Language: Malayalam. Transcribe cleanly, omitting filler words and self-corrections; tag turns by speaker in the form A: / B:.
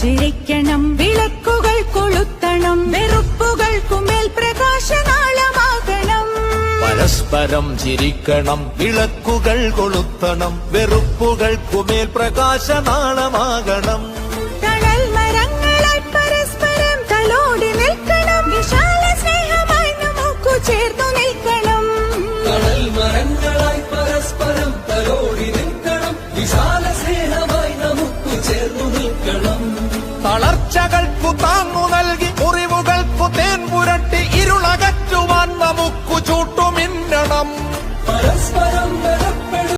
A: ചിരിക്കണം, വിളക്കുകൾ കൊളുത്തണം, വെറുപ്പുകൾക്കുമേൽ പ്രകാശനാളമാകണം.
B: പരസ്പരം ചിരിക്കണം, വിളക്കുകൾ കൊളുത്തണം, വെറുപ്പുകൾക്കുമേൽ പ്രകാശനാളമാകണം.
A: തണൽ മരങ്ങളായി പരസ്പരം തലോടി നിൽക്കണം, വിശാല സ്നേഹമായി നമുക്കു ചേർന്നു നിൽക്കണം.
C: തണൽ മരങ്ങളായി പരസ്പരം തലോടി നിൽക്കണം, വിശാല സ്നേഹമായി നമുക്ക് ചേർന്നു നിൽക്കണം.
B: തളർച്ചകൾക്കു